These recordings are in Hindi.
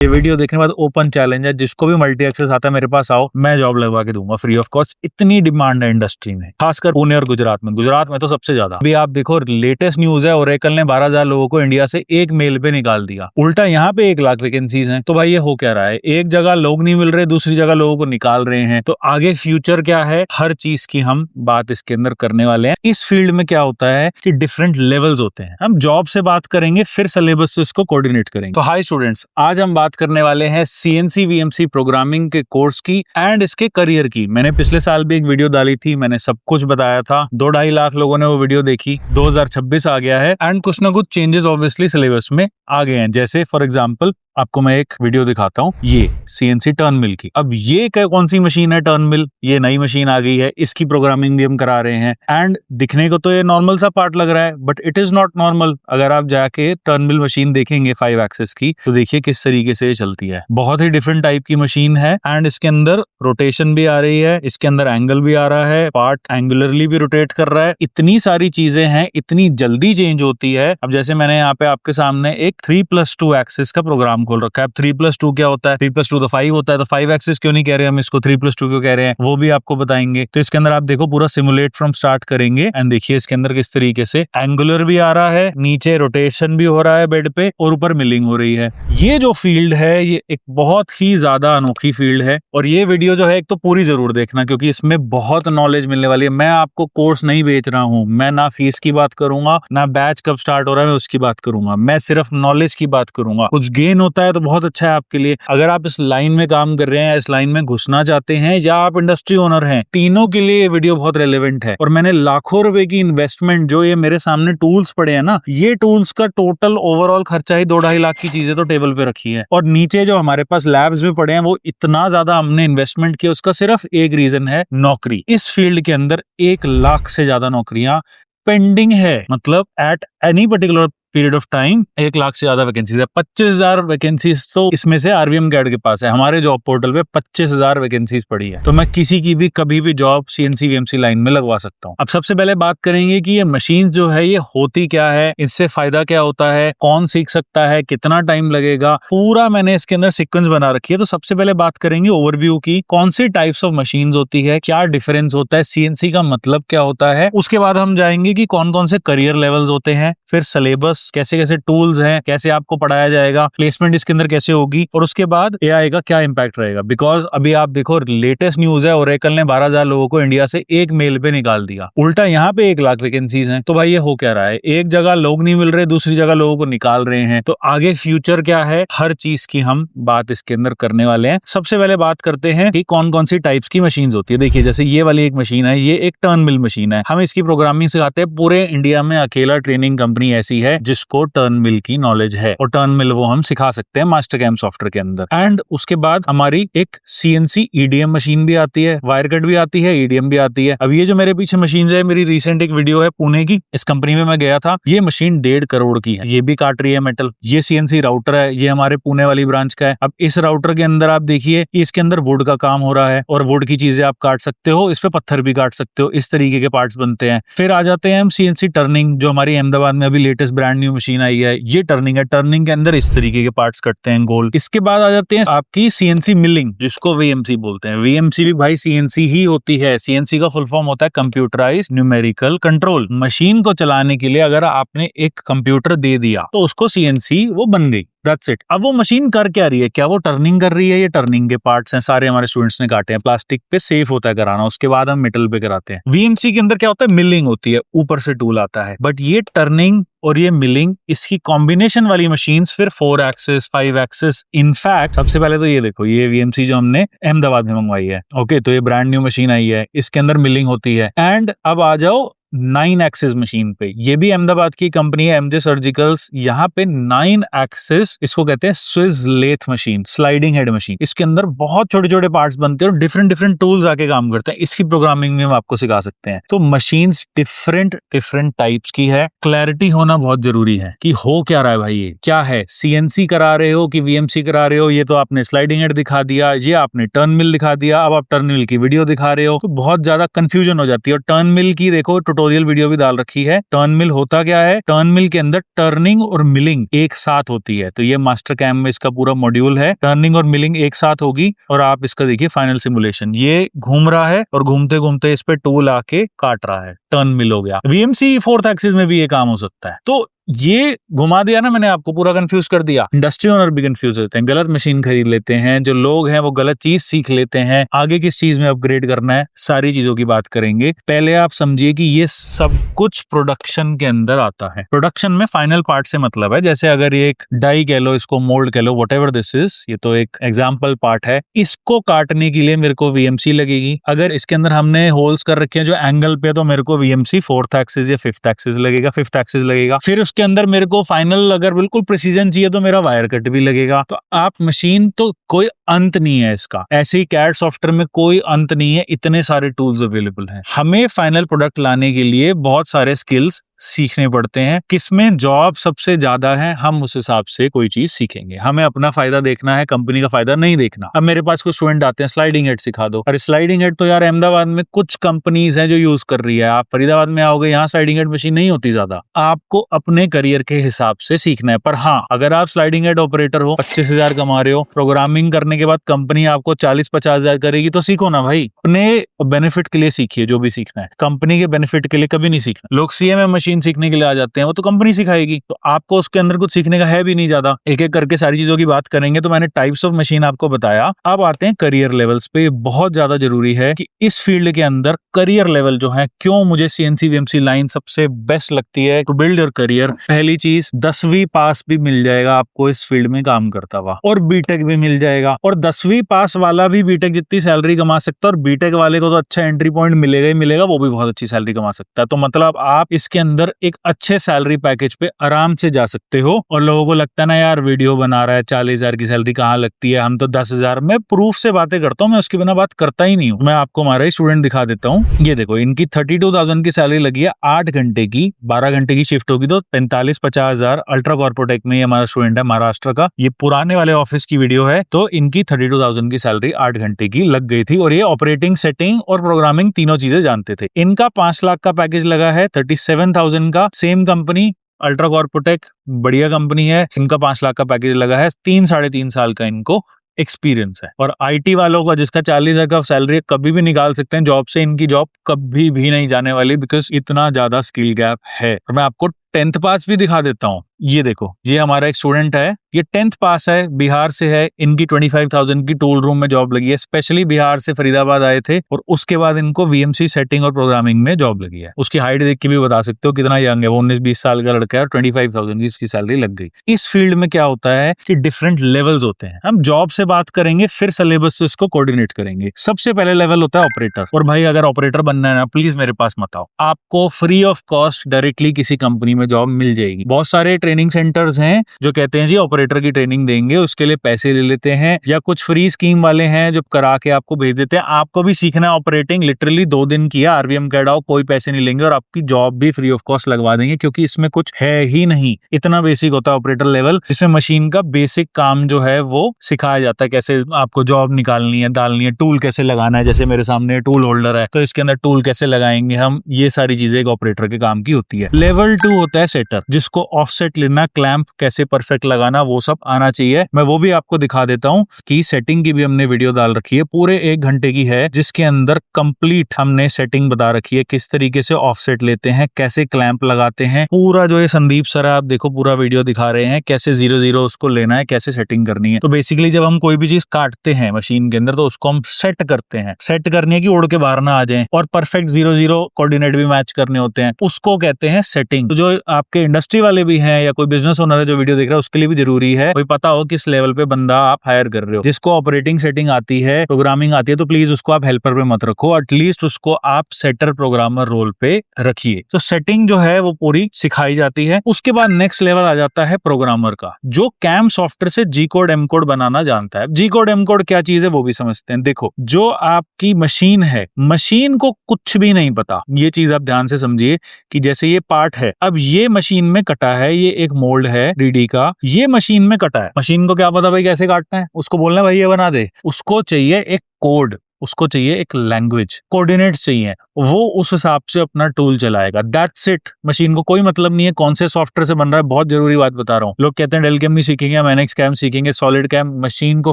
ये वीडियो देखने के बाद ओपन चैलेंज है, जिसको भी मल्टी एक्सेस आता है मेरे पास आओ, मैं जॉब लगवा के दूंगा फ्री ऑफ कॉस्ट। इतनी डिमांड है इंडस्ट्री में, खासकर पुणे और गुजरात में तो सबसे ज्यादा। अभी आप देखो लेटेस्ट न्यूज है, ओरेकल ने 12,000 लोगों को इंडिया से एक मेल पे निकाल दिया। उल्टा यहाँ पे 1 लाख वैकेंसीज हैं। तो भाई ये हो क्या रहा है, एक जगह लोग नहीं मिल रहे, दूसरी जगह लोगों को निकाल रहे हैं। तो आगे फ्यूचर क्या है, हर चीज की हम बात इसके अंदर करने वाले हैं। इस फील्ड में क्या होता है कि डिफरेंट लेवल्स होते हैं। हम जॉब से बात करेंगे, फिर सिलेबस से इसको कोऑर्डिनेट करेंगे। तो हाय स्टूडेंट्स, आज हम बात करने वाले हैं CNC VMC प्रोग्रामिंग के कोर्स की एंड इसके करियर की। मैंने पिछले साल भी एक वीडियो डाली थी, मैंने सब कुछ बताया था। 2-2.5 लाख लोगों ने वो वीडियो देखी। 2026 आ गया है एंड कुछ ना कुछ चेंजेस ऑब्वियसली सिलेबस में आ गए हैं। जैसे फॉर एग्जांपल आपको मैं एक वीडियो दिखाता हूँ, ये CNC टर्न मिल की। अब ये कौन सी मशीन है टर्न मिल, ये नई मशीन आ गई है, इसकी प्रोग्रामिंग भी हम करा रहे हैं। एंड दिखने को तो ये नॉर्मल सा पार्ट लग रहा है, but it is not normal. अगर आप जाके टर्न मिल मशीन देखेंगे 5 एक्सिस की, तो देखिए किस तरीके से ये चलती है। बहुत ही डिफरेंट टाइप की मशीन है एंड इसके अंदर रोटेशन भी आ रही है, इसके अंदर एंगल भी आ रहा है, पार्ट एंगुलरली भी रोटेट कर रहा है। इतनी सारी चीजें हैं, इतनी जल्दी चेंज होती है। अब जैसे मैंने यहाँ पे आपके सामने एक 3+2 एक्सिस का प्रोग्राम खोल रखा है। 3+2 क्या होता है, 3+2 तो 5 होता है, तो 5 एक्सिस क्यों नहीं कह रहे हम इसको, 3+2 क्यों कह रहे हैं, वो भी आपको बताएंगे। तो इसके अंदर आप देखो पूरा सिमुलेट फ्रॉम स्टार्ट करेंगे एंड देखिए इसके अंदर किस तरीके से एंगुलर भी आ रहा है, नीचे रोटेशन भी हो रहा है बेड पे, और ऊपर मिलिंग हो रही है। ये जो फील्ड है ये एक बहुत ही ज्यादा अनोखी फील्ड है, और ये वीडियो जो है एक तो पूरी जरूर देखना, क्योंकि इसमें बहुत नॉलेज मिलने वाली है। मैं आपको कोर्स नहीं बेच रहा हूँ, मैं ना फीस की बात करूंगा, ना बैच कब स्टार्ट हो रहा है मैं उसकी बात करूंगा, मैं सिर्फ नॉलेज की बात करूंगा। कुछ गेन होता है तो बहुत अच्छा है आपके लिए। अगर आप इस लाइन में काम कर रहे हैं, इस लाइन में घुसना चाहते हैं, या आप इंडस्ट्री ओनर हैं, तीनों के लिए ये वीडियो बहुत रेलेवेंट है। और मैंने लाखों रुपए की इन्वेस्टमेंट, जो ये मेरे सामने टूल्स पड़े हैं ना, ये टूल्स का टोटल ओवरऑल खर्चा ही 2-2.5 लाख की चीजें तो टेबल पे रखी है। और नीचे जो हमारे पास लैब्स भी पड़े हैं, वो इतना ज्यादा हमने इन्वेस्टमेंट किया, उसका सिर्फ एक रीजन है, नौकरी। इस फील्ड के अंदर 1 लाख से ज्यादा नौकरियां पेंडिंग है। मतलब at any particular period of time 1 lakh से ज्यादा वैकेंसीज है। 25,000 वैकेंसीज तो इसमें से RVM कैड के पास है। हमारे जॉब पोर्टल पे 25,000 वैकेंसीज पड़ी है। तो मैं किसी की भी कभी भी जॉब CNC VMC लाइन में लगवा सकता हूँ। अब सबसे पहले बात करेंगे कि ये मशीन जो है ये होती क्या है, इससे फायदा क्या होता है, कौन सीख सकता है, कितना टाइम लगेगा, पूरा मैंने इसके अंदर सीक्वेंस बना रखी है। तो सबसे पहले बात करेंगे ओवरव्यू की, कौन सी टाइप्स ऑफ मशीन होती है, क्या डिफरेंस होता है, CNC का मतलब क्या होता है। उसके बाद हम जाएंगे कि कौन कौन से करियर लेवल्स होते हैं, फिर सिलेबस, कैसे कैसे टूल्स हैं, कैसे आपको पढ़ाया जाएगा, प्लेसमेंट इसके अंदर कैसे होगी, और उसके बाद AI का क्या इंपैक्ट रहेगा। बिकॉज अभी आप देखो लेटेस्ट न्यूज है, ओरेकल ने 12,000 लोगों को इंडिया से एक मेल पे निकाल दिया। उल्टा यहाँ पे 1 लाख वैकेंसीज हैं। तो भाई ये हो क्या रहा है, एक जगह लोग नहीं मिल रहे, दूसरी जगह लोगों को निकाल रहे हैं। तो आगे फ्यूचर क्या है, हर चीज की हम बात इसके अंदर करने वाले हैं। सबसे पहले बात करते हैं कि कौन कौन सी टाइप्स की मशीन होती है। देखिए जैसे ये वाली एक मशीन है, ये एक टर्न मिल मशीन है। हम इसकी प्रोग्रामिंग सिखाते हैं। पूरे इंडिया में अकेला ट्रेनिंग कंपनी ऐसी है जिसको टर्न मिल की नॉलेज है, और टर्न मिल वो हम सिखा सकते हैं मास्टर कैम सॉफ्टवेयर के अंदर। एंड उसके बाद हमारी एक CNC EDM मशीन भी आती है, वायर कट भी आती है, EDM भी आती है। अब ये जो मेरे पीछे मशीन है, मेरी रिसेंट एक वीडियो है पुणे की, इस कंपनी में मैं गया था। ये मशीन 1.5 करोड़ की है, ये भी काट रही है मेटल। ये CNC राउटर है, ये हमारे पुणे वाली ब्रांच का है। अब इस राउटर के अंदर आप देखिए कि इसके अंदर वुड का काम हो रहा है, और वुड की चीजें आप काट सकते हो, इस पे पत्थर भी काट सकते हो, इस तरीके के पार्ट्स बनते हैं। फिर आ जाते हैं हम CNC टर्निंग, जो हमारी अहमदाबाद में अभी लेटेस्ट ब्रांड न्यू मशीन आई है, ये टर्निंग है। टर्निंग के अंदर इस तरीके के पार्ट्स कटते हैं गोल। इसके बाद आ जाते हैं आपकी CNC मिलिंग, जिसको VMC बोलते हैं। VMC भी भाई CNC ही होती है। CNC का फुल फॉर्म होता है कंप्यूटराइज्ड न्यूमेरिकल कंट्रोल। मशीन को चलाने के लिए अगर आपने एक कंप्यूटर दे दिया तो उसको CNC वो बन गई। That's it। अब वो मशीन कर क्या रही है, क्या वो टर्निंग कर रही है? ये टर्निंग के पार्ट्स हैं, सारे हमारे स्टूडेंट्स ने काटे हैं। प्लास्टिक पे सेफ होता है कराना, उसके बाद हम मेटल पे कराते हैं। VMC के अंदर क्या होता है, मिलिंग होती है, ऊपर से टूल आता है। बट ये टर्निंग और ये मिलिंग, इसकी कॉम्बिनेशन वाली मशीन्स फिर 4 एक्सिस 5 एक्सिस। इनफैक्ट सबसे पहले तो ये देखो, ये VMC जो हमने अहमदाबाद में मंगवाई है, ओके, तो ये ब्रांड न्यू मशीन आई है, इसके अंदर मिलिंग होती है। एंड अब आ जाओ 9 एक्सिस मशीन पे। ये भी अहमदाबाद की कंपनी है, MJ सर्जिकल्स। यहाँ पे 9 एक्सिस, इसको कहते हैं Swiss lathe machine, sliding head machine. इसके अंदर बहुत छोटे छोटे पार्ट्स बनते हैं और डिफरेंट डिफरेंट टूल्स आके काम करते हैं। इसकी प्रोग्रामिंग में हम आपको सिखा सकते हैं। तो मशीन्स डिफरेंट डिफरेंट टाइप्स की है। क्लैरिटी होना बहुत जरूरी है कि हो क्या रहा है भाई, ये क्या है, CNC करा रहे हो कि VMC करा रहे हो। ये तो आपने स्लाइडिंग हेड दिखा दिया, ये आपने टर्न मिल दिखा दिया, अब आप टर्न मिल की वीडियो दिखा रहे हो, तो बहुत ज्यादा कंफ्यूजन हो जाती है। और टर्न मिल की देखो ट्यूटोरियल वीडियो भी डाल रखी है। टर्न मिल होता क्या है, टर्न मिल के अंदर टर्निंग और मिलिंग एक साथ होती है। तो ये मास्टर कैम में इसका पूरा मॉड्यूल है, टर्निंग और मिलिंग एक साथ होगी। और आप इसका देखिए फाइनल सिमुलेशन, ये घूम रहा है और घूमते घूमते इस पे टूल आके काट रहा है, टर्न मिल हो गया। VMC फोर्थ एक्सिस में भी ये काम हो सकता है। तो ये घुमा दिया ना मैंने, आपको पूरा कंफ्यूज कर दिया। इंडस्ट्री ओनर भी कंफ्यूज होते हैं, गलत मशीन खरीद लेते हैं, जो लोग हैं वो गलत चीज सीख लेते हैं। आगे किस चीज में अपग्रेड करना है, सारी चीजों की बात करेंगे। पहले आप समझिए कि ये सब कुछ प्रोडक्शन के अंदर आता है। प्रोडक्शन में फाइनल पार्ट से मतलब है, जैसे अगर ये एक डाई कह लो, इसको मोल्ड कह लो, व्हाटएवर दिस इज, ये तो एक एग्जाम्पल पार्ट है। इसको काटने के लिए मेरे को VMC लगेगी। अगर इसके अंदर हमने होल्स कर रखे हैं जो एंगल पे, तो मेरे को VMC फोर्थ एक्सिस या फिफ्थ एक्सिस लगेगा, फिफ्थ एक्सिस लगेगा। फिर उसके अंदर मेरे को फाइनल अगर बिल्कुल प्रिसीजन चाहिए तो मेरा वायर कट भी लगेगा। तो आप मशीन तो कोई अंत नहीं है इसका। ऐसे ही कैड सॉफ्टवेयर में कोई अंत नहीं है, इतने सारे टूल्स अवेलेबल हैं। हमें फाइनल प्रोडक्ट लाने के लिए बहुत सारे स्किल्स सीखने पड़ते हैं। किसमें जॉब सबसे ज्यादा है, हम उस हिसाब से कोई चीज सीखेंगे। हमें अपना फायदा देखना है, कंपनी का फायदा नहीं देखना। अब मेरे पास कुछ स्टूडेंट आते हैं, स्लाइडिंग हेड सिखा दो। अरे स्लाइडिंग हेड तो यार अहमदाबाद में कुछ कंपनीज हैं जो यूज कर रही है। आप फरीदाबाद में आओगे, यहाँ स्लाइडिंग हेड मशीन नहीं होती ज्यादा। आपको अपने करियर के हिसाब से सीखना है। पर हाँ, अगर आप स्लाइडिंग हेड ऑपरेटर हो, 25,000 कमा रहे हो, प्रोग्रामिंग करने के बाद कंपनी आपको 40-50,000 करेगी, तो सीखो ना भाई। अपने बेनिफिट के लिए सीखिए जो भी सीखना है, कंपनी के बेनिफिट के लिए कभी नहीं सीखना। लोग CMM मशीन सीखने के लिए आ जाते हैं, वो तो कंपनी सिखाएगी, तो आपको उसके अंदर कुछ सीखने का है भी नहीं ज्यादा। एक एक करके सारी चीजों की बात करेंगे। तो मैंने टाइप्स ऑफ मशीन आपको बताया। अब आते हैं करियर लेवल्स पे। बहुत ज्यादा जरूरी है कि इस फील्ड के अंदर करियर लेवल जो है, क्यों मुझे CNC VMC लाइन सबसे बेस्ट लगती है टू बिल्ड योर करियर। पहली चीज, 10वीं पास भी मिल जाएगा आपको इस फील्ड में काम करता हुआ, और बीटेक भी मिल जाएगा। और 10वीं पास वाला भी बीटेक जितनी सैलरी कमा सकता है, और बीटेक वाले को तो अच्छा एंट्री पॉइंट मिलेगा ही मिलेगा, वो भी बहुत अच्छी सैलरी कमा सकता है। तो मतलब आप इसके अंदर एक अच्छे सैलरी पैकेज पे आराम से जा सकते हो। और लोगों को लगता है ना यार वीडियो बना रहा है, 40,000 की सैलरी कहाँ लगती है, हम तो 10,000। मैं प्रूफ से बातें करता हूँ, मैं उसके बिना बात करता ही नहीं हूँ। मैं आपको हमारा ही स्टूडेंट दिखा देता हूँ। ये देखो, इनकी 32,000 की सैलरी लगी है, 8 घंटे की, 12 घंटे की शिफ्ट होगी तो 45-50,000। अल्ट्रा कॉर्पोटेक में हमारा स्टूडेंट है, महाराष्ट्र का। ये पुराने वाले ऑफिस की वीडियो है। तो इनकी 32,000 की सैलरी 8 घंटे की लग गई थी, और ये ऑपरेटिंग, सेटिंग और प्रोग्रामिंग तीनों चीजें जानते थे। इनका 5 लाख का पैकेज लगा है, 37,000 का। सेम कंपनी, अल्ट्रा कॉर्पोटेक, बढ़िया कंपनी है। इनका 5 लाख का पैकेज लगा है, 3-3.5 साल का इनको एक्सपीरियंस है। और IT वालों का जिसका 40,000 का सैलरी कभी भी निकाल सकते हैं जॉब से। इनकी जॉब कभी भी नहीं जाने वाली, बिकॉज इतना ज्यादा स्किल गैप है। और मैं आपको 10th पास भी दिखा देता हूँ। ये देखो, ये हमारा एक स्टूडेंट है, ये 10th पास है, बिहार से है। इनकी 25,000 की टूल रूम में जॉब लगी है। स्पेशली बिहार से फरीदाबाद आए थे, और उसके बाद इनको VMC सेटिंग और प्रोग्रामिंग में जॉब लगी है। उसकी हाइट देख के भी बता सकते हो कितना यंग है वो, 19-20 साल का लड़का है, और 25,000 की इसकी सैलरी लग गई। इस फील्ड में क्या होता है कि डिफरेंट लेवल्स होते हैं। हम जॉब से बात करेंगे, फिर सिलेबस से उसको कोऑर्डिनेट करेंगे। सबसे पहले लेवल होता है ऑपरेटर। और भाई अगर ऑपरेटर बनना है ना, प्लीज मेरे पास मत आओ, आपको फ्री ऑफ कॉस्ट डायरेक्टली किसी कंपनी में जॉब मिल जाएगी। बहुत सारे ट्रेनिंग सेंटर्स हैं जो कहते हैं जी ऑपरेटर की ट्रेनिंग देंगे, उसके लिए पैसे ले लेते हैं, या कुछ फ्री स्कीम वाले हैं जो करा के आपको भेज देते हैं। आपको भी सीखना है ऑपरेटिंग, लिटरली 2 दिन किया, RVM कैड आओ, कोई पैसे नहीं लेंगे, और आपकी जॉब भी फ्री ऑफ कॉस्ट लगवा देंगे, क्योंकि इसमें कुछ है ही नहीं। इतना बेसिक होता है ऑपरेटर लेवल, जिसमें मशीन का बेसिक काम जो है वो सिखाया जाता है। कैसे आपको जॉब निकालनी है, डालनी है, टूल कैसे लगाना है। जैसे मेरे सामने टूल होल्डर है, तो इसके अंदर टूल कैसे लगाएंगे हम, ये सारी चीजें एक ऑपरेटर के काम की होती है। लेवल 2 होता है सेटर, जिसको ऑफसेट लेना, क्लैंप कैसे परफेक्ट लगाना, वो सब आना चाहिए। मैं वो भी आपको दिखा देता हूँ कि सेटिंग की भी हमने वीडियो डाल रखी है, पूरे 1 घंटे की है, जिसके अंदर कंप्लीट हमने सेटिंग बता रखी है, किस तरीके से ऑफसेट लेते हैं, कैसे क्लैंप लगाते हैं। पूरा जो ये संदीप सर है, आप देखो पूरा वीडियो दिखा रहे हैं, कैसे 0-0 उसको लेना है, कैसे सेटिंग करनी है। तो बेसिकली जब हम कोई भी चीज काटते हैं मशीन के अंदर, तो उसको हम सेट करते हैं। सेट करने है कि उड़ के बाहर ना आ जाए, और परफेक्ट 0-0 कोऑर्डिनेट भी मैच करने होते हैं, उसको कहते हैं सेटिंग। तो जो आपके इंडस्ट्री वाले भी हैं, या कोई बिजनेस ओनर है जो वीडियो देख रहा है, उसके लिए भी जरूरी है कोई पता हो किस लेवल पे बंदा आप हायर कर रहे हो। जिसको ऑपरेटिंग सेटिंग आती है, प्रोग्रामिंग आती है, तो प्लीज उसको आप हेल्पर पे मत रखो, एटलीस्ट उसको आप सेटर प्रोग्रामर रोल पे रखिए। तो सेटिंग जो है वो पूरी सिखाई जाती है। उसके बाद नेक्स्ट लेवल आ जाता है प्रोग्रामर का, जो कैम सॉफ्टवेयर से G कोड M कोड बनाना जानता है। G कोड M कोड क्या चीज है वो भी समझते हैं। देखो, जो आपकी मशीन है, मशीन को कुछ भी नहीं पता। ये चीज आप ध्यान से समझिए कि जैसे ये पार्ट है, अब ये मशीन में कटा है, ये एक मोल्ड है 3D का, ये मशीन में कटा है। मशीन को क्या पता भाई कैसे काटना है, उसको बोलना भाई ये बना दे। उसको चाहिए एक कोड, उसको चाहिए एक लैंग्वेज, कोऑर्डिनेट्स चाहिए, वो उस हिसाब से अपना टूल चलाएगा। That's it. मशीन को कोई मतलब नहीं है कौन से सॉफ्टवेयर से बन रहा है। बहुत जरूरी बात बता रहा हूँ। लोग कहते हैं डेल कैम नहीं सीखेंगे, हम एनएक्स कैम सीखेंगे, सॉलिड कैम, मशीन को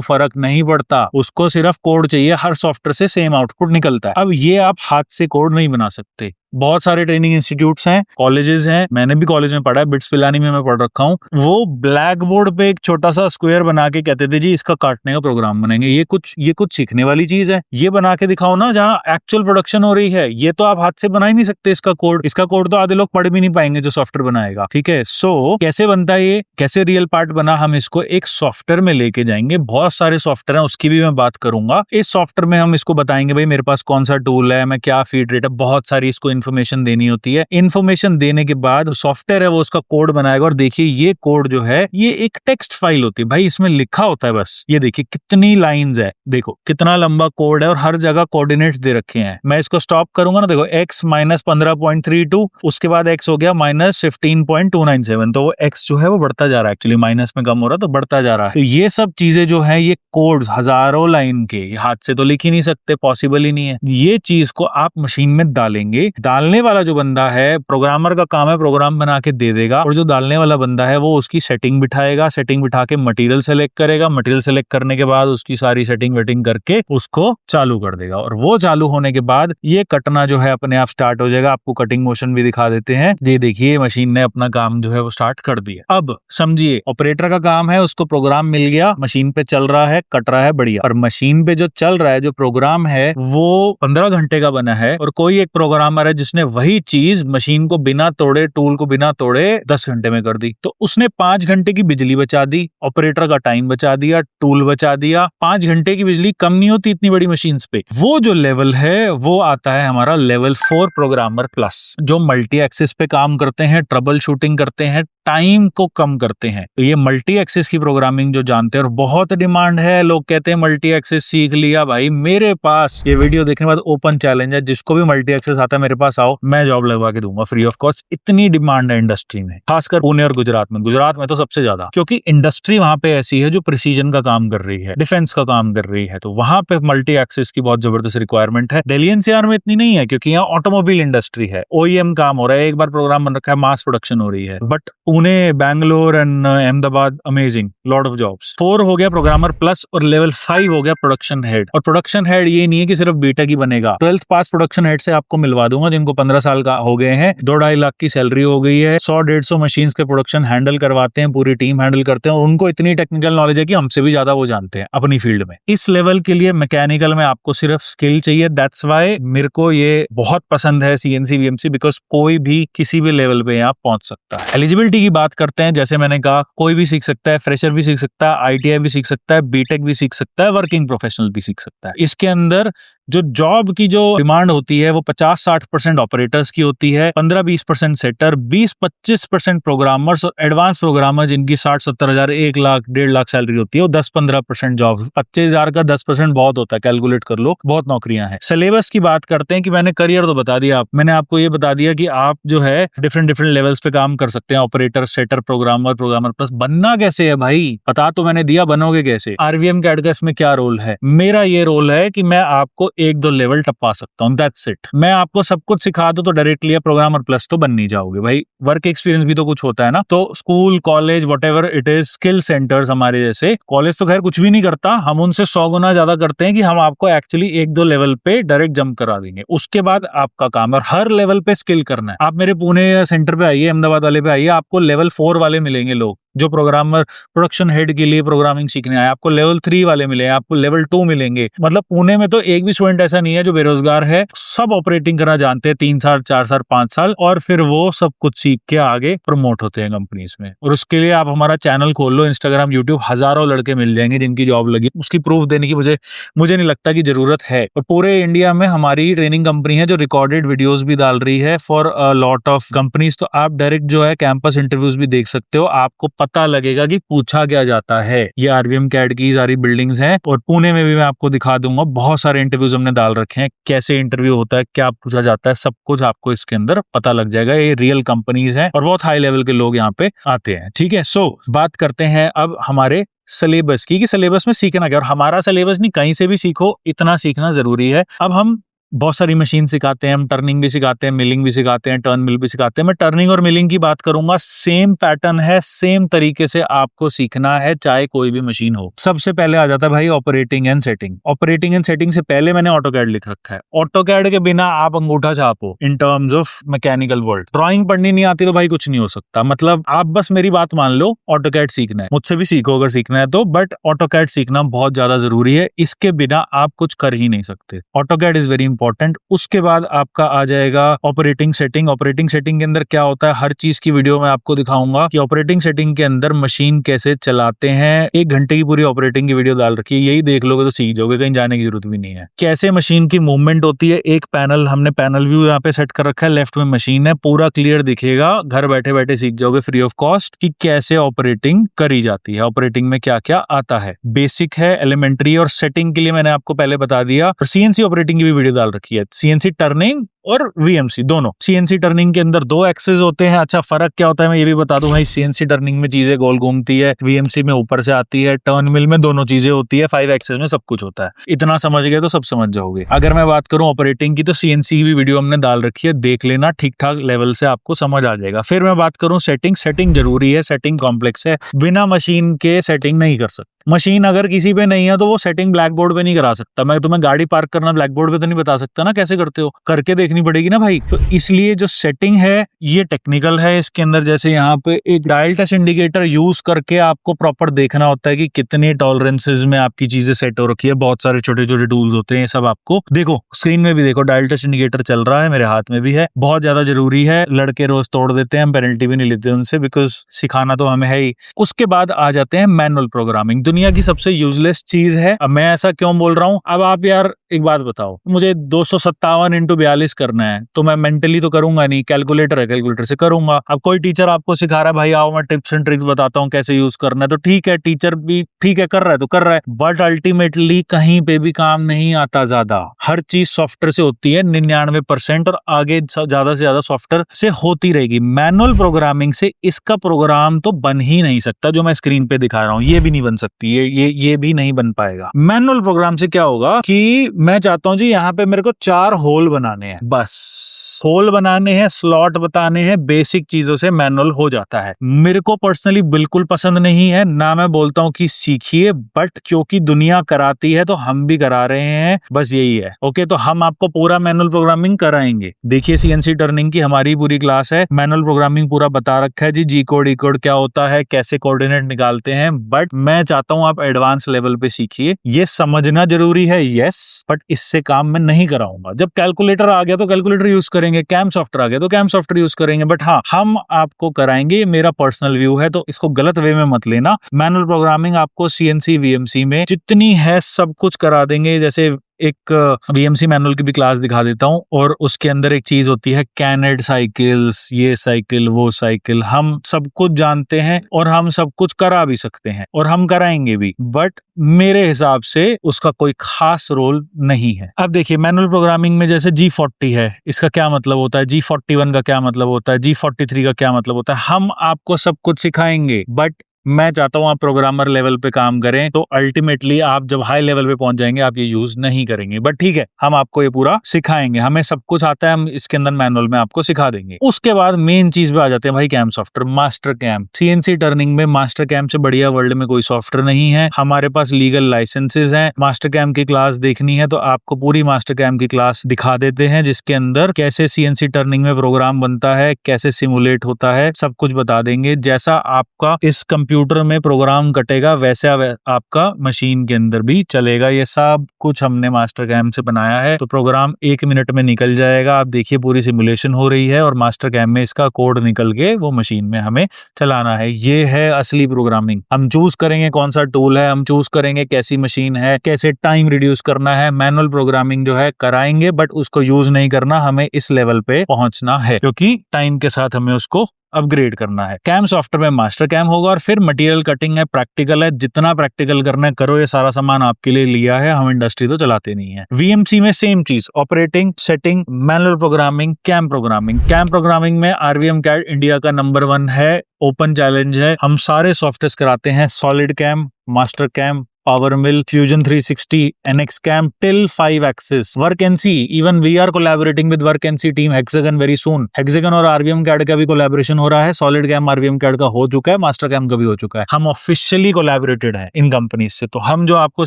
फर्क नहीं पड़ता, उसको सिर्फ कोड चाहिए, हर सॉफ्टवेयर से सेम आउटपुट निकलता है। अब ये आप हाथ से कोड नहीं बना सकते। बहुत सारे ट्रेनिंग इंस्टीट्यूट्स हैं, कॉलेजेस हैं, मैंने भी कॉलेज में पढ़ा है, बिट्स पिलानी में मैं पढ़ रखा हूँ। वो ब्लैक बोर्ड पे एक छोटा सा स्क्वायर बना के कहते थे जी इसका काटने का प्रोग्राम बनेंगे। ये कुछ सीखने वाली चीज है? ये बना के दिखाओ ना जहाँ एक्चुअल प्रोडक्शन हो रही है। ये तो आप हाथ से बना ही नहीं सकते इसका कोड तो आधे लोग पढ़ भी नहीं पाएंगे जो सॉफ्टवेयर बनाएगा। ठीक है, सो कैसे बनता है ये, कैसे रियल पार्ट बना, हम इसको एक सॉफ्टवेयर में लेके जाएंगे। बहुत सारे सॉफ्टवेयर है, उसकी भी मैं बात करूंगा। इस सॉफ्टवेयर में हम इसको बताएंगे भाई मेरे पास कौन सा टूल है, मैं क्या फीड रेट है, बहुत सारी इसको इन्फॉर्मेशन देनी होती है। इन्फॉर्मेशन देने के बाद सॉफ्टवेयर है वो उसका कोड बनाएगा। और देखिए ये कोड जो है ये एक टेक्स्ट फाइल होती है भाई, इसमें लिखा होता है बस। ये देखिए कितनी लाइंस है, देखो कितना लंबा कोड है और हर जगह कोऑर्डिनेट्स दे रखे हैं। मैं इसको स्टॉप करूंगा ना, देखो x माइनस 15.32, उसके बाद x हो गया माइनस 15.297। तो वो x जो है वो बढ़ता जा रहा है, एक्चुअली माइनस में कम हो रहा है तो बढ़ता जा रहा है। तो ये सब चीजें जो है ये कोड्स हजारों लाइन के, हाथ से तो लिख ही नहीं सकते, पॉसिबल ही नहीं है। ये चीज को आप मशीन में डालेंगे। डालने वाला जो बंदा है, प्रोग्रामर का काम है प्रोग्राम बना के दे देगा, और जो डालने वाला बंदा है वो उसकी सेटिंग बिठाएगा, सेटिंग बिठा के मटेरियल सेलेक्ट करेगा, मटेरियल सेलेक्ट करने के बाद उसकी सारी सेटिंग वेटिंग करके उसको चालू कर देगा। और वो चालू होने के बाद ये कटना जो है अपने आप स्टार्ट हो जाएगा। आपको कटिंग मोशन भी दिखा देते हैं। ये देखिए मशीन ने अपना काम जो है वो स्टार्ट कर दिया। अब समझिए ऑपरेटर का काम है, उसको प्रोग्राम मिल गया, मशीन पे चल रहा है, कट रहा है, बढ़िया। और मशीन पे जो चल रहा है, जो प्रोग्राम है वो 15 घंटे का बना है, और कोई एक प्रोग्रामर है जिसने वही चीज मशीन को बिना तोड़े, टूल को बिना तोड़े 10 घंटे में कर दी। तो उसने 5 घंटे की बिजली बचा दी, ऑपरेटर का टाइम बचा दिया, टूल बचा दिया। 5 घंटे की बिजली कम नहीं होती इतनी बड़ी मशीन्स पे। वो जो लेवल है वो आता है हमारा लेवल 4 प्रोग्रामर प्लस, जो मल्टी एक्सिस पे काम करते हैं, ट्रबल शूटिंग करते हैं, टाइम को कम करते हैं। तो ये मल्टी एक्सिस की प्रोग्रामिंग जो जानते हैं, और बहुत डिमांड है। लोग कहते हैं मल्टी एक्सिस सीख लिया भाई। मेरे पास ये वीडियो देखने के बाद ओपन चैलेंज है, जिसको भी मल्टी एक्सिस आता है मेरे पास आओ, मैं जॉब लगवा के दूंगा फ्री ऑफ कॉस्ट। इतनी डिमांड है इंडस्ट्री में, खासकर पुणे और गुजरात में। गुजरात में तो सबसे ज्यादा, क्योंकि इंडस्ट्री वहां पे ऐसी है जो प्रिसीजन का काम कर रही है, डिफेंस का काम कर रही है, तो वहां पे मल्टी एक्सिस की बहुत जबरदस्त रिक्वायरमेंट है। दिल्ली एनसीआर में इतनी नहीं है, क्योंकि यहाँ ऑटोमोबाइल इंडस्ट्री है, ओईएम काम हो रहा है, एक बार प्रोग्राम बन रखा है, मास प्रोडक्शन हो रही है। But Pune, Bangalore and Ahmedabad, amazing, lot of jobs. 4 हो गया प्रोग्रामर प्लस, और लेवल 5 हो गया प्रोडक्शन हेड। और प्रोडक्शन हेड ये नहीं है कि सिर्फ बीटेक ही बनेगा, 12th पास प्रोडक्शन हेड से आपको मिलवा दूंगा, जिनको 15 साल का हो गए हैं, 2-2.5 लाख की सैलरी हो गई है, 100-150 मशीन्स के प्रोडक्शन हैंडल करवाते हैं, पूरी टीम हैंडल करते हैं, और उनको इतनी टेक्निकल नॉलेज है कि हमसे भी ज्यादा वो जानते हैं अपनी फील्ड में। इस लेवल के लिए मैकेनिकल में आपको सिर्फ स्किल चाहिए। दैट्स व्हाई मेरे को ये बहुत पसंद है सीएनसी वीएमसी, बिकॉज कोई भी किसी भी लेवल पे यहाँ पहुंच सकता है। एलिजिबिलिटी की बात करते हैं, जैसे मैंने कहा कोई भी सीख सकता है, फ्रेशर भी सीख सकता है, आईटीआई भी सीख सकता है, बीटेक भी सीख सकता है, वर्किंग प्रोफेशनल भी सीख सकता है। इसके अंदर जो जॉब की जो डिमांड होती है वो 50-60% ऑपरेटर्स की होती है, 15-20% सेटर, 20-25% प्रोग्रामर्स और एडवांस प्रोग्रामर जिनकी 60-70 हजार, 1 लाख, 1.5 लाख सैलरी होती है, वो 10-15% जॉब। 25,000 का 10% बहुत होता है, कैलकुलेट कर लो, बहुत नौकरियां हैं। सिलेबस की बात करते हैं कि मैंने करियर तो बता दिया, मैंने आपको ये बता दिया कि आप जो है डिफरेंट लेवल्स पे काम कर सकते हैं, operator, setter, programmer, programmer plus. बनना कैसे है भाई, पता तो मैंने दिया, बनोगे कैसे। आरवीएम कैड का इसमें क्या रोल है? मेरा ये रोल है कि मैं आपको 1-2 लेवल टपा सकता हूँ, दैट्स इट। मैं आपको सब कुछ सिखा दूं तो डायरेक्टली प्रोग्रामर प्लस तो बन नहीं जाओगे भाई, वर्क एक्सपीरियंस भी तो कुछ होता है ना। तो school, college, whatever it is, skill centres हमारे जैसे, कॉलेज तो खैर कुछ भी नहीं करता, हम उनसे 100 गुना ज्यादा करते हैं कि हम आपको एक्चुअली 1-2 लेवल पे डायरेक्ट जंप करा देंगे। उसके बाद आपका काम है और हर लेवल पे स्किल करना है। आप मेरे पुणे सेंटर पे आइए, अहमदाबाद वाले पे आइए, आपको लेवल 4 वाले मिलेंगे लोग जो प्रोग्रामर, प्रोडक्शन हेड के लिए प्रोग्रामिंग सीखने आए, आपको लेवल 3 वाले मिलेंगे, आपको लेवल 2 मिलेंगे। मतलब पुणे में तो एक भी स्टूडेंट ऐसा नहीं है जो बेरोजगार है, सब ऑपरेटिंग करना जानते हैं, 3 साल, 4 साल, 5 साल, और फिर वो सब कुछ सीख के आगे प्रमोट होते हैं कंपनीज में। और उसके लिए आप हमारा चैनल खोल लो, इंस्टाग्राम, यूट्यूब, हजारों लड़के मिल जाएंगे जिनकी जॉब लगी। उसकी प्रूफ देने की मुझे नहीं लगता कि जरूरत है। और पूरे इंडिया में हमारी ट्रेनिंग कंपनी है जो रिकॉर्डेड वीडियोस भी डाल रही है for a lot of companies. तो आप डायरेक्ट जो है कैंपस इंटरव्यूज भी देख सकते हो, आपको पता लगेगा कि पूछा क्या जाता है। ये आरबीएम कैट की सारी बिल्डिंग्स हैं और पुणे में भी मैं आपको दिखा दूंगा, बहुत सारे इंटरव्यूज हमने डाल रखे हैं, कैसे इंटरव्यू होता है, क्या पूछा जाता है, सब कुछ आपको इसके अंदर पता लग जाएगा। ये रियल कंपनीज हैं और बहुत हाई लेवल के लोग यहाँ पे आते हैं। ठीक है, सो बात करते हैं अब हमारे सिलेबस की, कि सिलेबस में सीखना क्या। और हमारा सिलेबस नहीं, कहीं से भी सीखो, इतना सीखना जरूरी है। अब हम बहुत सारी मशीन सिखाते हैं, हम टर्निंग भी सिखाते हैं, मिलिंग भी सिखाते हैं, टर्न मिल भी सिखाते हैं। मैं टर्निंग और मिलिंग की बात करूंगा, सेम पैटर्न है, सेम तरीके से आपको सीखना है, चाहे कोई भी मशीन हो। सबसे पहले आ जाता है भाई operating and setting. Operating and setting से पहले मैंने ऑटोकैड लिख रखा है। ऑटोकैड के बिना आप अंगूठा छापो in terms of mechanical world. Drawing पढ़नी नहीं आती तो भाई कुछ नहीं हो सकता। मतलब आप बस मेरी बात मान लो, ऑटोकैड सीखना है, मुझसे भी सीखो अगर सीखना है तो, बट ऑटोकैड सीखना बहुत ज्यादा जरूरी है। इसके बिना आप कुछ कर ही नहीं सकते। AutoCAD is very important. उसके बाद आपका आ जाएगा ऑपरेटिंग सेटिंग। ऑपरेटिंग सेटिंग के अंदर क्या होता है, हर चीज की वीडियो में आपको दिखाऊंगा कि ऑपरेटिंग सेटिंग के अंदर मशीन कैसे चलाते हैं। 1 घंटे की पूरी ऑपरेटिंग की वीडियो डाल रखी है, यही देख लोगे तो सीख जाओगे, कहीं जाने की जरूरत भी नहीं है। कैसे मशीन की मूवमेंट होती है, एक पैनल, हमने पैनल व्यू यहाँ पे सेट कर रखा है, लेफ्ट में मशीन है, पूरा क्लियर दिखेगा, घर बैठे बैठे सीख जाओगे फ्री ऑफ कॉस्ट कि कैसे ऑपरेटिंग करी जाती है, ऑपरेटिंग में क्या क्या आता है। बेसिक है, एलिमेंट्री। और सेटिंग के लिए मैंने आपको पहले बता दिया। और सीएनसी ऑपरेटिंग की भी वीडियो डाल रखी है, सीएनसी टर्निंग और वीएमसी दोनों। सीएनसी टर्निंग के अंदर 2 एक्सेस होते हैं। अच्छा, फर्क क्या होता है मैं ये भी बता दूं भाई। सीएनसी टर्निंग में चीजें गोल घूमती है, वीएमसी में ऊपर से आती है, टर्न मिल में दोनों चीजें होती है, 5 एक्सेस में सब कुछ होता है। इतना समझ गए तो सब समझ जाओगे। अगर मैं बात करूं ऑपरेटिंग की, तो सीएनसी की भी वीडियो हमने डाल रखी है, देख लेना, ठीक ठाक लेवल से आपको समझ आ जाएगा। फिर मैं बात करूं सेटिंग। सेटिंग जरूरी है, सेटिंग कॉम्प्लेक्स है, बिना मशीन के सेटिंग नहीं कर सकते। मशीन अगर किसी पे नहीं है तो वो सेटिंग ब्लैक बोर्ड पे नहीं करा सकता। मैं तुम्हें गाड़ी पार्क करना ब्लैक बोर्ड पे तो नहीं बता सकता ना, कैसे करते हो, करके देखनी पड़ेगी ना भाई। तो इसलिए जो सेटिंग है ये टेक्निकल है। इसके अंदर जैसे यहाँ पे एक डायल टच इंडिकेटर यूज करके आपको प्रॉपर देखना होता है कि कितने टॉलरेंसेस में आपकी चीजें सेट हो रखी है। बहुत सारे छोटे छोटे टूल्स होते हैं, ये सब आपको देखो, स्क्रीन में भी देखो, डायल टच इंडिकेटर चल रहा है, मेरे हाथ में भी है। बहुत ज्यादा जरूरी है, लड़के रोज तोड़ देते हैं, हम पेनल्टी भी नहीं लेते उनसे, बिकॉज सिखाना तो हमें है ही। उसके बाद आ जाते हैं मैनुअल प्रोग्रामिंग, दुनिया की सबसे यूजलेस चीज है। अब मैं ऐसा क्यों बोल रहा हूं, अब आप यार एक बात बताओ, मुझे 257 × 42 करना है तो मैं मेंटली तो करूंगा नहीं, कैलकुलेटर है, कैलकुलेटर से करूंगा। अब कोई टीचर आपको सिखा रहा है, भाई आओ मैं टिप्स एंड ट्रिक्स बताता हूँ कैसे यूज करना है, तो ठीक है, टीचर भी ठीक है कर रहा है तो कर रहा है, बट अल्टीमेटली कहीं पे भी काम नहीं आता। ज्यादा हर चीज सॉफ्टवेयर से होती है 99%, और आगे ज्यादा से ज्यादा सॉफ्टवेयर से होती रहेगी। मैनुअल प्रोग्रामिंग से इसका प्रोग्राम तो बन ही नहीं सकता, जो मैं स्क्रीन पे दिखा रहा हूँ ये भी नहीं बन सकती, ये भी नहीं बन पाएगा। मैनुअल प्रोग्राम से क्या होगा कि मैं चाहता हूं जी यहाँ पे मेरे को 4 होल बनाने हैं, बस होल बनाने हैं, स्लॉट बताने हैं, बेसिक चीजों से मैनुअल हो जाता है। मेरे को पर्सनली बिल्कुल पसंद नहीं है, ना मैं बोलता हूं कि सीखिए, बट क्योंकि दुनिया कराती है तो हम भी करा रहे हैं, बस यही है। ओके, तो हम आपको पूरा मैनुअल प्रोग्रामिंग कराएंगे। देखिए सीएनसी टर्निंग की हमारी पूरी क्लास है, मैनुअल प्रोग्रामिंग पूरा बता रखा है जी, जी कोड, ई कोड क्या होता है, कैसे कोऑर्डिनेट निकालते हैं, बट मैं चाहता हूं आप एडवांस लेवल पे सीखिए। ये समझना जरूरी है, यस, बट इससे काम मैं नहीं कराऊंगा। जब कैलकुलेटर आ गया तो कैलकुलेटर यूज करेंगे, कैम सॉफ्टवेयर आ गया तो कैम सॉफ्टवेयर यूज करेंगे, बट हाँ हम आपको कराएंगे। मेरा पर्सनल व्यू है तो इसको गलत वे में मत लेना। मैनुअल प्रोग्रामिंग आपको सीएनसी वीएमसी में जितनी है सब कुछ करा देंगे। जैसे एक वीएमसी मैनुअल की भी क्लास दिखा देता हूं, और उसके अंदर एक चीज होती है कैनेड साइकिल्स, ये साइकिल वो साइकिल, हम सब कुछ जानते हैं और हम सब कुछ करा भी सकते हैं और हम कराएंगे भी, बट मेरे हिसाब से उसका कोई खास रोल नहीं है। अब देखिए मैनुअल प्रोग्रामिंग में जैसे G40 है, इसका क्या मतलब होता है, G41 का क्या मतलब होता है, G43 का क्या मतलब होता है, हम आपको सब कुछ सिखाएंगे। बट मैं चाहता हूं आप प्रोग्रामर लेवल पे काम करें, तो अल्टीमेटली आप जब हाई लेवल पे पहुंच जाएंगे आप ये यूज नहीं करेंगे, बट ठीक है हम आपको ये पूरा सिखाएंगे, हमें सब कुछ आता है, हम इसके अंदर मैनुअल में आपको सिखा देंगे। उसके बाद मेन चीज पे आ जाते हैं भाई, CAM software, Mastercam. CNC turning में मास्टर कैम से बढ़िया वर्ल्ड में कोई सॉफ्टवेयर नहीं है। हमारे पास लीगल लाइसेंसेज हैं। मास्टर कैम की क्लास देखनी है तो आपको पूरी मास्टर कैम की क्लास दिखा देते हैं, जिसके अंदर कैसे सीएनसी टर्निंग में प्रोग्राम बनता है, कैसे सिमुलेट होता है, सब कुछ बता देंगे। जैसा आपका इस कंप्यूटर में प्रोग्राम कटेगा वैसा आपका मशीन के अंदर भी चलेगा। ये सब कुछ हमने मास्टर कैम से बनाया है, तो प्रोग्राम 1 मिनट में निकल जाएगा। आप देखिए पूरी सिमुलेशन हो रही है और मास्टर कैम में इसका कोड निकल के वो मशीन में हमें चलाना है। ये है असली प्रोग्रामिंग। हम चूज करेंगे कौन सा टूल है, हम चूज करेंगे कैसी मशीन है, कैसे टाइम रिड्यूस करना है। मैनुअल प्रोग्रामिंग जो है कराएंगे, बट उसको यूज नहीं करना, हमें इस लेवल पे पहुंचना है, क्योंकि टाइम के साथ हमें उसको अपग्रेड करना है। कैम सॉफ्टवेयर में मास्टर कैम होगा और फिर मटेरियल कटिंग है, प्रैक्टिकल है, जितना प्रैक्टिकल करना है करो, ये सारा सामान आपके लिए लिया है, हम इंडस्ट्री तो चलाते नहीं है। वीएमसी में सेम चीज, operating, setting, manual programming, CAM programming. CAM programming में आरवीएम कैड इंडिया का नंबर 1 है, ओपन चैलेंज है। हम सारे सॉफ्टवेयर कराते हैं, SolidCAM, Mastercam, PowerMill, Fusion 360, NX CAM till 5 axis, WorkNC, even we are collaborating with WorkNC team, Hexagon very soon. Hexagon और आरवीएम कैड का भी कोलैबोरेशन हो रहा है, सॉलिड कैम आरवीएम कैड का हो चुका है, मास्टर कैम का भी हो चुका है। हम ऑफिशियली कोलैबोरेटेड है इन कंपनीज से, तो हम जो आपको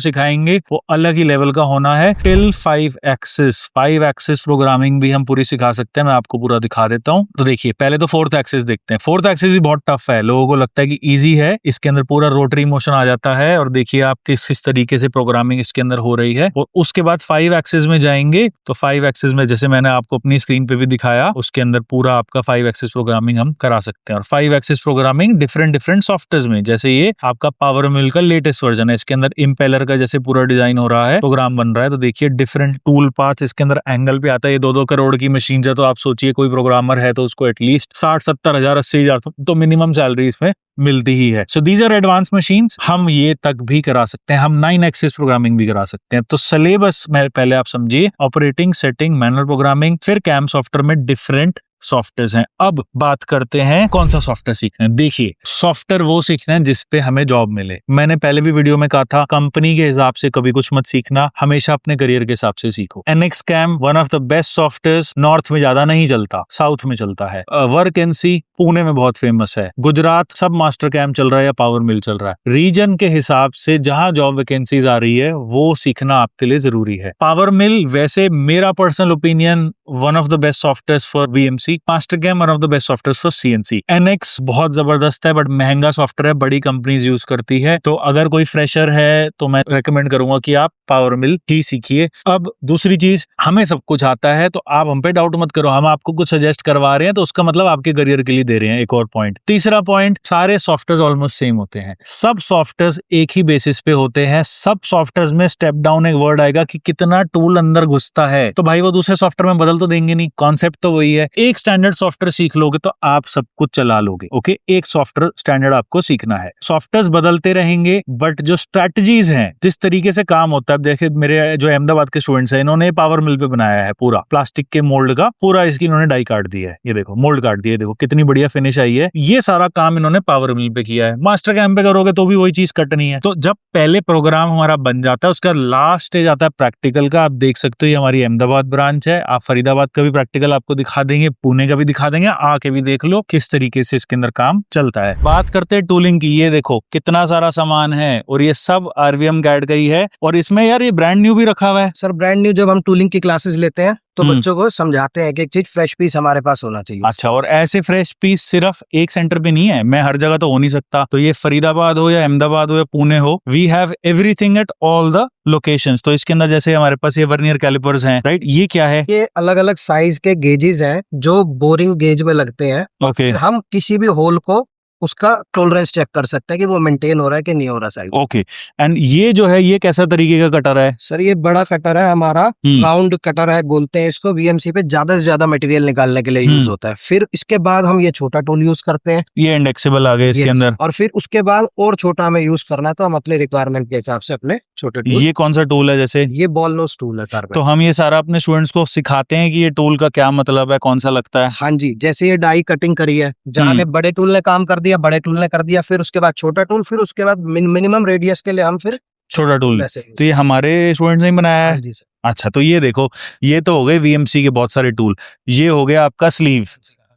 सिखाएंगे वो अलग ही लेवल का होना है। टिल 5 एक्सिस, 5 एक्सिस प्रोग्रामिंग भी हम पूरी सिखा सकते हैं, मैं आपको पूरा दिखा देता हूँ। तो देखिए पहले तो 4th एक्सिस देखते हैं। 4th एक्सिस भी बहुत टफ है, लोगों को लगता है कि इजी है, इसके अंदर पूरा रोटरी मोशन आ जाता है और देखिए आप किस तरीके से प्रोग्रामिंग इसके अंदर हो रही है। और उसके बाद 5 एक्सिस में जाएंगे तो 5 एक्सिस में जैसे मैंने आपको अपनी स्क्रीन पे भी दिखाया, उसके अंदर पूरा आपका 5 एक्सिस प्रोग्रामिंग हम करा सकते हैं। और 5 एक्सिस प्रोग्रामिंग डिफरेंट सॉफ्टवेयर में, जैसे ये आपका पावर मिल का लेटेस्ट वर्जन है, इसके अंदर इम्पेलर का जैसे पूरा डिजाइन हो रहा है, प्रोग्राम बन रहा है, तो देखिए डिफरेंट टूल पार्ट्स इसके अंदर एंगल पे आता है। ये 2-2 करोड़ की मशीन है, तो आप सोचिए कोई प्रोग्रामर है तो उसको एटलीस्ट 60-70 हजार 80 हजार तो मिनिमम सैलरी इसमें मिलती ही है। So these are advance machines, हम ये तक भी करा सकते हैं, हम 9 एक्सिस प्रोग्रामिंग भी करा सकते हैं। तो सिलेबस में पहले आप समझिए, ऑपरेटिंग, सेटिंग, मैनुअल प्रोग्रामिंग, फिर कैम सॉफ्टवेयर में डिफरेंट सॉफ्टवेयर हैं। अब बात करते हैं कौन सा सॉफ्टवेयर सीखना है। देखिए सॉफ्टवेयर वो सीखना है जिसपे हमें जॉब मिले। मैंने पहले भी वीडियो में कहा था, कंपनी के हिसाब से कभी कुछ मत सीखना, हमेशा अपने करियर के हिसाब से सीखो। NX CAM one of the best software, north में ज्यादा नहीं चलता, साउथ में चलता है। वर्क एनसी पुणे में बहुत फेमस है, गुजरात सब मास्टर कैम चल रहा है या पावर मिल चल रहा है। रीजन के हिसाब से जहां जॉब वैकेंसीज आ रही है वो सीखना आपके लिए जरूरी है। पावर मिल वैसे मेरा personal opinion one of the best software for BMC, Mastercam one of the best software for CNC. NX बहुत जबरदस्त है बट महंगा सॉफ्टवेयर है, बड़ी कंपनीज यूज करती है, तो अगर कोई फ्रेशर है तो मैं रेकमेंड करूंगा कि आप पावर मिल ही सीखिए। अब दूसरी चीज, हमें सब कुछ आता है तो आप हम पे डाउट मत करो, हम आपको कुछ सजेस्ट करवा रहे हैं तो उसका मतलब आपके करियर के लिए दे रहे हैं, एक और पॉइंट। तीसरा पॉइंट, सारे सॉफ्टवेयर ऑलमोस्ट सेम होते हैं, सब सॉफ्टवेयर एक ही बेसिस पे होते हैं। सब सॉफ्टवेयर में स्टेप डाउन एक वर्ड आएगा कि कितना टूल अंदर घुसता है, तो भाई वो दूसरे सॉफ्टवेयर में बदल तो देंगे नहीं, कॉन्सेप्ट तो वही है। एक स्टैंडर्ड सॉफ्टवेयर सीख लोगे तो आप सब कुछ चला लोगे। ओके, एक सॉफ्टवेयर स्टैंडर्ड आपको सीखना है, सॉफ्टवेयर बदलते रहेंगे बट जो स्ट्रैटेजीज हैं, जिस तरीके से काम होता है, देखिए मेरे जो अहमदाबाद के स्टूडेंट्स हैं, इन्होंने पावर मिल पे बनाया है पूरा प्लास्टिक के मोल्ड का, पूरा इसकी इन्होंने डाई काट दिया है, ये देखो मोल्ड काट दिया है, देखो कितनी बढ़िया फिनिश आई है। ये सारा काम इन्होंने पावर मिल पे किया है। मास्टर कैम पे करोगे तो भी वही चीज कटनी है। तो जब पहले प्रोग्राम हमारा बन जाता है, उसका लास्ट स्टेज आता है प्रैक्टिकल का। आप देख सकते हो ये हमारी अहमदाबाद ब्रांच है, आप फरीदाबाद का भी प्रैक्टिकल आपको दिखा देंगे, पुणे का भी दिखा देंगे, आके भी देख लो किस तरीके से इसके अंदर काम चलता है। बात करते हैं टूलिंग की, ये देखो कितना सारा सामान है और ये सब आरवीएम गाइड का ही है। और इसमें यार ये ब्रांड न्यू भी रखा हुआ है। सर ब्रांड न्यू जब हम टूलिंग की क्लासेस लेते हैं तो बच्चों को समझाते हैं कि एक चीज फ्रेश पीस हमारे पास होना चाहिए। अच्छा, और ऐसे फ्रेश पीस सिर्फ एक सेंटर पे नहीं है, मैं हर जगह तो हो नहीं सकता, तो ये फरीदाबाद हो या अहमदाबाद हो या पुणे हो, we have everything at all the locations. तो इसके अंदर जैसे हमारे पास ये वर्नियर कैलिपर्स हैं, राइट, ये क्या है? ये अलग अलग साइज के गेजेस हैं जो बोरिंग गेज में लगते हैं। ओके, हम किसी भी होल को उसका टॉलरेंस चेक कर सकते हैं कि वो मेंटेन हो रहा है कि नहीं हो रहा साइज। ओके, एंड ये जो है ये कैसा तरीके का कटर है? सर ये बड़ा कटर है हमारा, राउंड कटर है बोलते हैं इसको। वीएमसी पे ज्यादा से ज्यादा मटेरियल निकालने के लिए यूज होता है। फिर इसके बाद हम ये छोटा टूल यूज करते हैं, ये इंडेक्सेबल आ गए इसके अंदर। और फिर उसके बाद और छोटा हमें यूज करना है तो हम अपने रिक्वायरमेंट के हिसाब से अपने छोटे टूल। ये कौन सा टूल है? जैसे ये बॉल नोज टूल है कार्बन। तो हम ये सारा अपने स्टूडेंट्स को सिखाते हैं कि ये टूल का क्या मतलब है, कौन सा लगता है? हाँ जी, जैसे ये डाई कटिंग करी है, जहाँ ने बड़े टूल ने काम कर दिया, बड़े टूल ने कर दिया, फिर उसके बाद छोटा टूल, फिर उसके बाद मिनिमम रेडियस के लिए हम फिर छोटा टूल। तो ये हमारे स्टूडेंट्स ने बनाया है? जी सर। अच्छा, तो ये देखो, ये तो हो गए वीएमसी के बहुत सारे टूल। ये हो गया आपका स्लीव,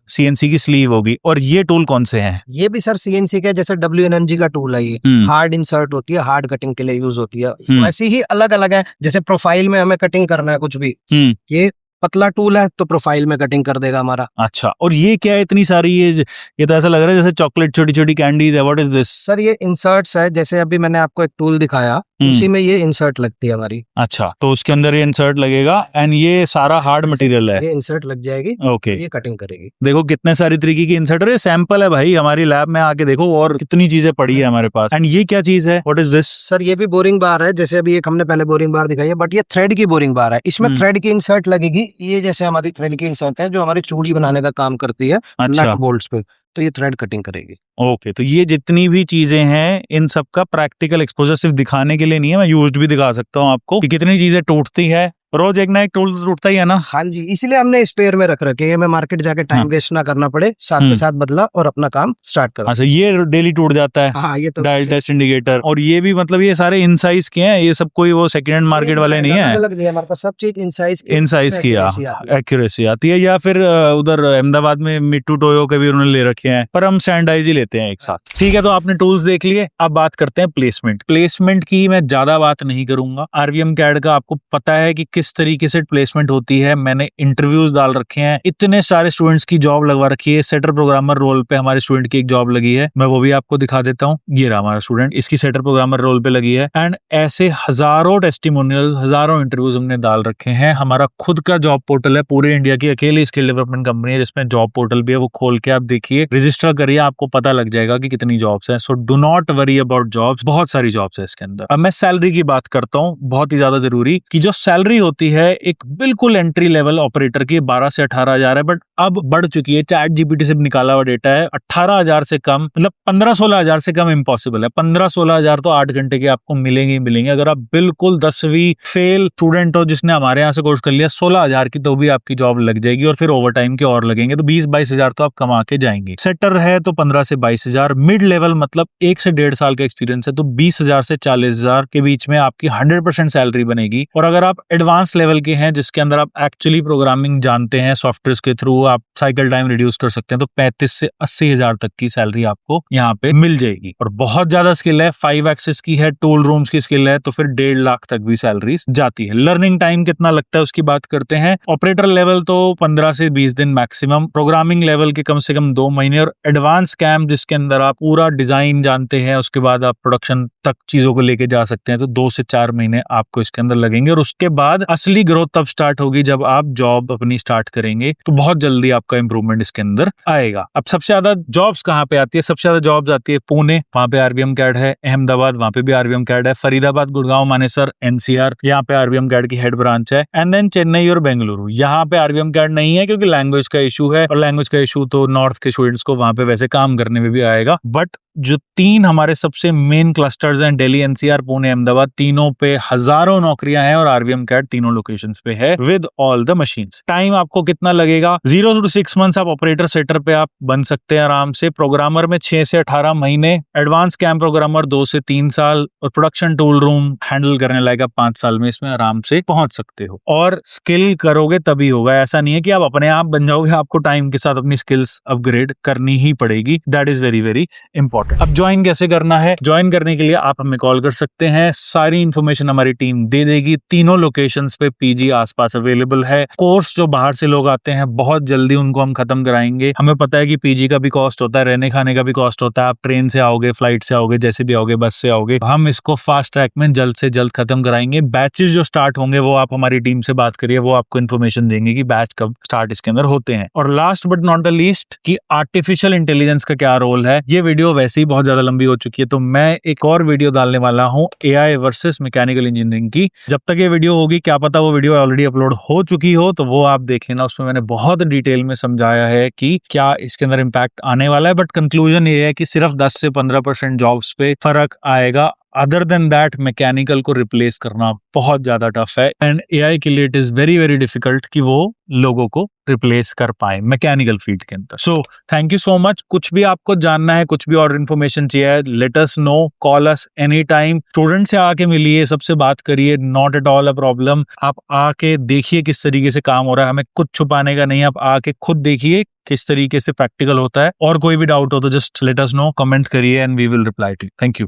सीएनसी की स्लीव होगी। और ये टूल कौन से हैं? ये भी सर सीएनसी के, जैसे WNMG का टूल है, ये हार्ड इंसर्ट होती है, हार्ड कटिंग के लिए यूज होती है। वैसे ही अलग अलग है, जैसे प्रोफाइल में हमें कटिंग करना है कुछ भी, ये पतला टूल है तो प्रोफाइल में कटिंग कर देगा हमारा। अच्छा, और ये क्या है इतनी सारी? ये तो ऐसा लग रहा है जैसे चॉकलेट छोटी छोटी कैंडीज है। What is this? सर ये इंसर्ट्स है, जैसे अभी मैंने आपको एक टूल दिखाया, उसी में ये इंसर्ट लगती है हमारी। अच्छा, तो उसके अंदर ये इंसर्ट लगेगा एंड ये सारा हार्ड मटेरियल है, ये इंसर्ट लग जाएगी। ओके, ये कटिंग करेगी। देखो कितने सारी तरीके की इंसर्ट है। सैंपल है भाई, हमारी लैब में आके देखो और कितनी चीजें पड़ी है हमारे पास। एंड ये क्या चीज है? What is this? सर ये भी बोरिंग बार है, जैसे अभी एक हमने पहले बोरिंग बार दिखाई है, बट ये थ्रेड की बोरिंग बार है। इसमें थ्रेड की इंसर्ट लगेगी। ये जैसे हमारी थ्रेड की इंसर्ट है जो हमारी चूड़ी बनाने का काम करती है, नट बोल्ट्स पे। तो ये थ्रेड कटिंग करेगी। ओके, तो ये जितनी भी चीजें हैं इन सब का प्रैक्टिकल एक्सपोजर सिर्फ दिखाने के लिए नहीं है, मैं यूज्ड भी दिखा सकता हूँ आपको कि कितनी चीजें टूटती है। रोज एक ना एक टूल टूटता ही है ना। हाँ जी, इसीलिए हमने स्पेयर में रख रखे हैं, मैं मार्केट जाके टाइम वेस्ट ना करना पड़े, साथ के साथ बदला और अपना काम स्टार्ट करा। अच्छा, ये डेली टूट जाता है। हाँ, ये तो डायल टेस्ट इंडिकेटर, और ये भी मतलब ये सारे इन साइज के हैं, ये सब कोई वो सेकंड हैंड मार्केट वाले नहीं है। अलग नहीं है हमारे पास, सब चीज इन साइज की एक्यूरेसी आती है। या फिर उधर अहमदाबाद में मिट्टू टोयो के भी उन्होंने ले रखे हैं, पर हम स्टैंडर्डाइज ही लेते हैं एक साथ। ठीक है, तो आपने टूल्स देख लिए, अब बात करते हैं प्लेसमेंट की। मैं ज्यादा बात नहीं करूंगा। आरवीएम कैड का आपको पता है कि किस तरीके से प्लेसमेंट होती है, मैंने इंटरव्यूज डाल रखे हैं, इतने सारे स्टूडेंट्स की जॉब लगवा रखी है। सेटर प्रोग्रामर रोल पे हमारे स्टूडेंट की एक जॉब लगी है, मैं वो भी आपको दिखा देता हूँ। ये रहा हमारा स्टूडेंट, इसकी सेटर प्रोग्रामर रोल पे लगी है। एंड ऐसे हजारों टेस्टिमोनियल्स, हजारों इंटरव्यूज हमने डाल रखे हैं। हमारा खुद का जॉब पोर्टल है, पूरे इंडिया की अकेली स्किल डेवलपमेंट कंपनी है जिसमें जॉब पोर्टल भी है, वो खोल के आप देखिए, रजिस्टर करिए, आपको पता लग जाएगा कि कितनी जॉब्स हैं। So do not worry about jobs, बहुत सारी जॉब्स है इसके अंदर। अब मैं सैलरी की बात करता हूँ, बहुत ही ज्यादा जरूरी, कि जो सैलरी होती है एक बिल्कुल एंट्री लेवल ऑपरेटर की 12 से 18,000 है, बट अब बढ़ चुकी है। चैट जीपीटी से निकाला हुआ डेटा है, 18,000 से कम, मतलब 15-16,000 से कम इम्पॉसिबल है। 15-16,000 तो 8 घंटे के आपको मिलेंगे ही मिलेंगे। अगर आप बिल्कुल 10वीं फेल स्टूडेंट हो जिसने हमारे यहाँ से कोर्स कर लिया, 16,000 की तो भी आपकी जॉब लग जाएगी, और फिर ओवर टाइम के और लगेंगे, तो 20-22,000 तो आप कमा के जाएंगे। सेटर है तो 15 से 22,000, मिड लेवल मतलब 1 से 1.5 साल का एक्सपीरियंस है तो 20,000 से 40,000 के बीच में आपकी 100% सैलरी बनेगी। और अगर आप एडवांस लेवल के हैं जिसके अंदर आप एक्चुअली प्रोग्रामिंग जानते हैं, सॉफ्टवेयर के थ्रू आप साइकिल टाइम रिड्यूस कर सकते हैं, तो 35 से 80,000 तक की सैलरी आपको यहाँ पे मिल जाएगी। और बहुत ज्यादा स्किल है, 5 एक्सेस की है, टूल रूम्स की स्किल है, तो फिर 1.5 लाख तक भी सैलरी जाती है। लर्निंग टाइम कितना लगता है उसकी बात करते हैं। ऑपरेटर लेवल तो 15 से 20 दिन मैक्सिमम, प्रोग्रामिंग लेवल के कम से कम 2 महीने, और एडवांस कैम्प जिसके अंदर आप पूरा डिजाइन जानते हैं, उसके बाद आप प्रोडक्शन तक चीजों को लेके जा सकते हैं, तो 2 से 4 महीने आपको इसके अंदर लगेंगे। और उसके बाद असली ग्रोथ तब स्टार्ट होगी जब आप जॉब अपनी स्टार्ट करेंगे, तो बहुत जल्दी आपका इंप्रूवमेंट इसके अंदर आएगा। अब सबसे ज्यादा जॉब्स कहाँ पे आती है? सबसे ज्यादा जॉब्स आती है पुणे, वहां पे आरवीएम कैड है। अहमदाबाद, वहां पे भी आरवीएम कैड है। फरीदाबाद, गुड़गांव, मानेसर, एनसीआर, यहाँ पे आरवीएम कैड की हेड ब्रांच है। एंड देन चेन्नई और बेंगलुरु, यहाँ पे आरवीएम कैड नहीं है क्योंकि लैंग्वेज का इशू है, और लैंग्वेज का इशू तो नॉर्थ के स्टूडेंट्स को वहां पे वैसे काम करने में भी आएगा। बट जो 3 हमारे सबसे मेन क्लस्टर्स हैं, दिल्ली, एनसीआर, पुणे, अहमदाबाद, तीनों पे हजारों नौकरियां हैं, और आरवीएम कैड तीनों लोकेशंस पे है with all the machines. Time आपको कितना लगेगा? 0 to 6 मंथ्स आप ऑपरेटर सेटर पे आप बन सकते हैं आराम से। प्रोग्रामर में 6 से 18 महीने, एडवांस कैम्प प्रोग्रामर 2 से 3 साल, और प्रोडक्शन टूल रूम हैंडल करने लायक आप 5 साल में इसमें आराम से पहुंच सकते हो। और स्किल करोगे तभी होगा, ऐसा नहीं है कि आप अपने आप बन जाओगे, आपको टाइम के साथ अपनी स्किल्स अपग्रेड करनी ही पड़ेगी। That is very very important. अब ज्वाइन कैसे करना है? ज्वाइन करने के लिए आप हमें कॉल कर सकते हैं, सारी इंफॉर्मेशन हमारी टीम दे देगी। तीनों लोकेशंस पे पीजी आसपास अवेलेबल है। कोर्स जो बाहर से लोग आते हैं बहुत जल्दी उनको हम खत्म कराएंगे। हमें पता है कि पीजी का भी कॉस्ट होता है, रहने खाने का भी कॉस्ट होता है। आप ट्रेन से आओगे, फ्लाइट से आओगे, जैसे भी आओगे, बस से आओगे, हम इसको फास्ट ट्रैक में जल्द से जल्द खत्म कराएंगे। बैचेस जो स्टार्ट होंगे वो आप हमारी टीम से बात करिए, वो आपको इन्फॉर्मेशन देंगे कि बैच कब स्टार्ट इसके अंदर होते हैं। और last but not the least कि आर्टिफिशियल इंटेलिजेंस का क्या रोल है। ये वीडियो वैसे ही बहुत ज्यादा लंबी हो चुकी है, तो मैं एक और वीडियो डालने वाला हूँ एआई वर्सेस मैकेनिकल इंजीनियरिंग की। जब तक ये वीडियो होगी, क्या पता वो वीडियो ऑलरेडी अपलोड हो चुकी हो, तो वो आप देख लेना। उसमें मैंने बहुत डिटेल में समझाया है कि क्या इसके अंदर इम्पैक्ट आने वाला है। बट कंक्लूजन ये है कि सिर्फ 10 से 15% जॉब्स पे फर्क आएगा। अदर देन दैट मैकेनिकल को रिप्लेस करना बहुत ज्यादा टफ है, एंड एआई के लिए it is very very difficult कि वो लोगों को रिप्लेस कर पाए मैकेनिकल फील्ड के अंदर। So thank you so much. कुछ भी आपको जानना है, कुछ भी और इन्फॉर्मेशन चाहिए, late us no, call us any time. Student से आके मिलिए, सबसे बात करिए, not at all a problem. आप आके देखिए किस तरीके से काम हो रहा है, हमें कुछ छुपाने का नहीं है। आप आके खुद देखिए किस तरीके से प्रैक्टिकल होता है, और कोई भी डाउट हो तो just let us know, comment करिए and we will reply to you. Thank you.